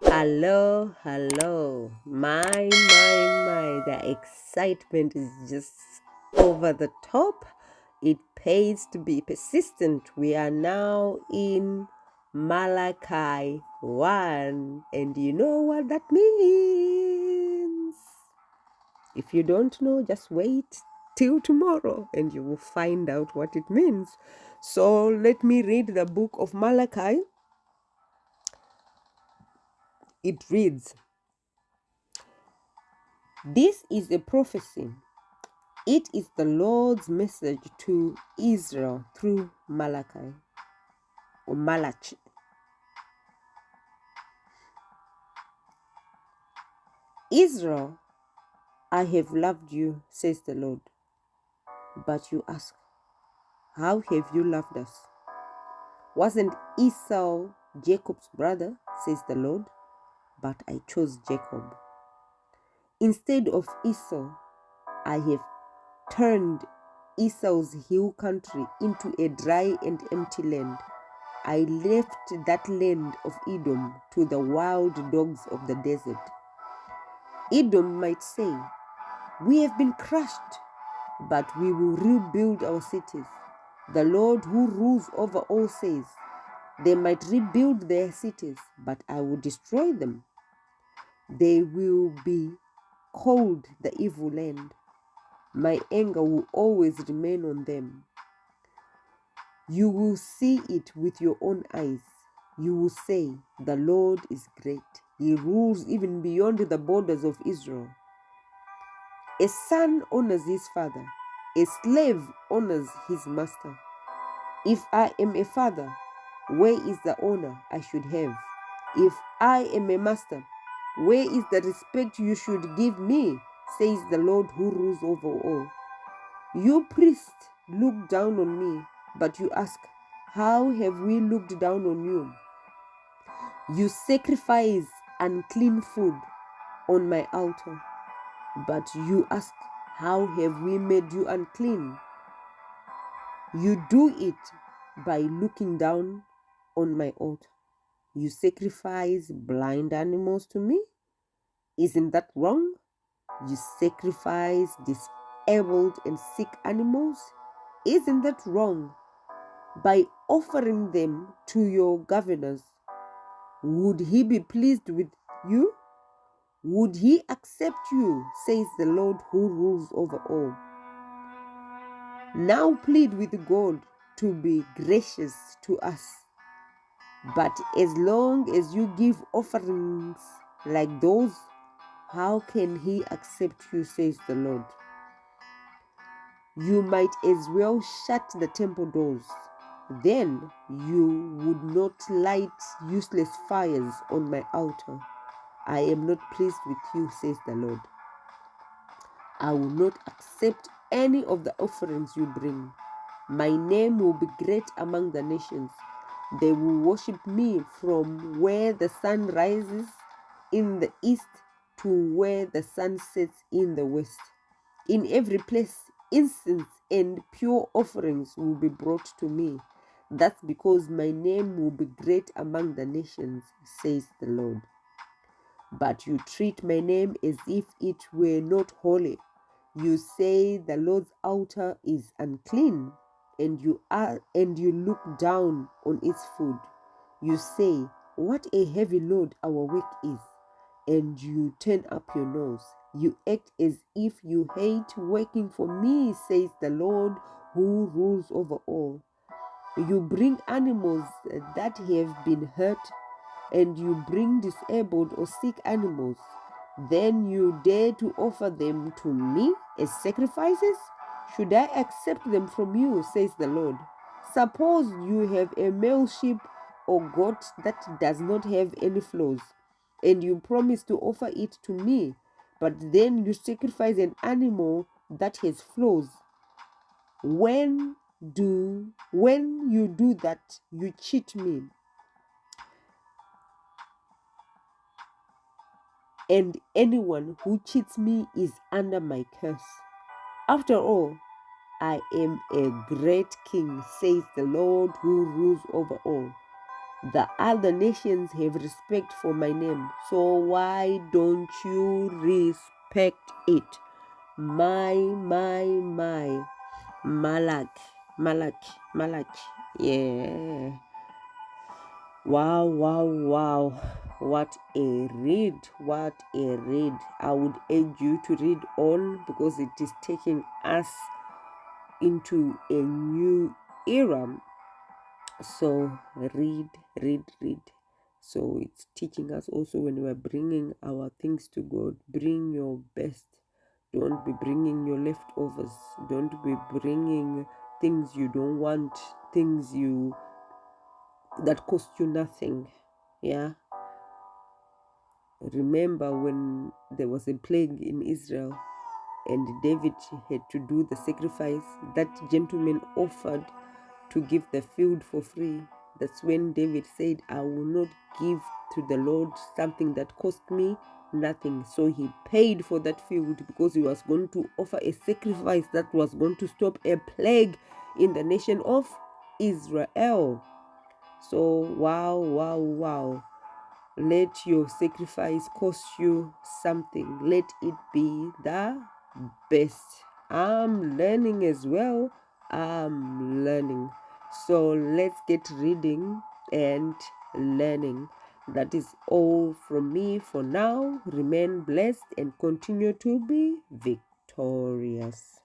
Hello, hello. The excitement is just over the top. It pays to be persistent. We are now in Malachi 1, and you know what that means. If you don't know, just wait till tomorrow and you will find out what it means. So let me read the book of Malachi. It reads, "This is a prophecy. It is the Lord's message to Israel through Malachi or Malachi. Israel, I have loved you, says the Lord. But you ask, how have you loved us? Wasn't Esau Jacob's brother, says the Lord? But I chose Jacob. Instead of Esau, I have turned Esau's hill country into a dry and empty land. I left that land of Edom to the wild dogs of the desert. Edom might say, we have been crushed, but we will rebuild our cities. The Lord who rules over all says, they might rebuild their cities, but I will destroy them. They will be called the evil land. My anger will always remain on them. You will see it with your own eyes. You will say, the Lord is great. He rules even beyond the borders of Israel. A son honors his father. A slave honors his master. If I am a father, where is the honor I should have? If I am a master, where is the respect you should give me? Says the Lord who rules over all. You priests look down on me, but you ask, how have we looked down on you? You sacrifice unclean food on my altar, but you ask, how have we made you unclean? You do it by looking down on my altar. You sacrifice blind animals to me? Isn't that wrong? You sacrifice disabled and sick animals? Isn't that wrong? By offering them to your governors, would he be pleased with you? Would he accept you, says the Lord who rules over all? Now plead with God to be gracious to us. But as long as you give offerings like those, how can he accept you, says the Lord? You might as well shut the temple doors. Then you would not light useless fires on my altar. I am not pleased with you, says the Lord. I will not accept any of the offerings you bring. My name will be great among the nations. They will worship me from where the sun rises in the east to where the sun sets in the west. In every place, incense and pure offerings will be brought to me. That's because my name will be great among the nations, says the Lord. But you treat my name as if it were not holy. You say the Lord's altar is unclean, and you look down on its food. You say, what a heavy load our work is, and you turn up your nose. You act as if you hate working for me, says the Lord who rules over all. You bring animals that have been hurt, and you bring disabled or sick animals. Then you dare to offer them to me as sacrifices? Should I accept them from you, says the Lord? Suppose you have a male sheep or goat that does not have any flaws, and you promise to offer it to me, but then you sacrifice an animal that has flaws. When you do that, you cheat me. And anyone who cheats me is under my curse. After all, I am a great king, says the Lord who rules over all. The other nations have respect for my name. So why don't you respect it? My. Malachi. Yeah. Wow. What a read. I would urge you to read on because it is taking us into a new era. So read. So it's teaching us also when we are bringing our things to God, bring your best. Don't be bringing your leftovers. Don't be bringing things you don't want, things that cost you nothing. Yeah. Remember when there was a plague in Israel and David had to do the sacrifice, that gentleman offered to give the field for free. That's when David said, I will not give to the Lord something that cost me nothing. So he paid for that field because he was going to offer a sacrifice that was going to stop a plague in the nation of Israel. So wow. Let your sacrifice cost you something. Let it be the best. I'm learning as well. I'm learning. So let's get reading and learning. That is all from me for now. Remain blessed and continue to be victorious.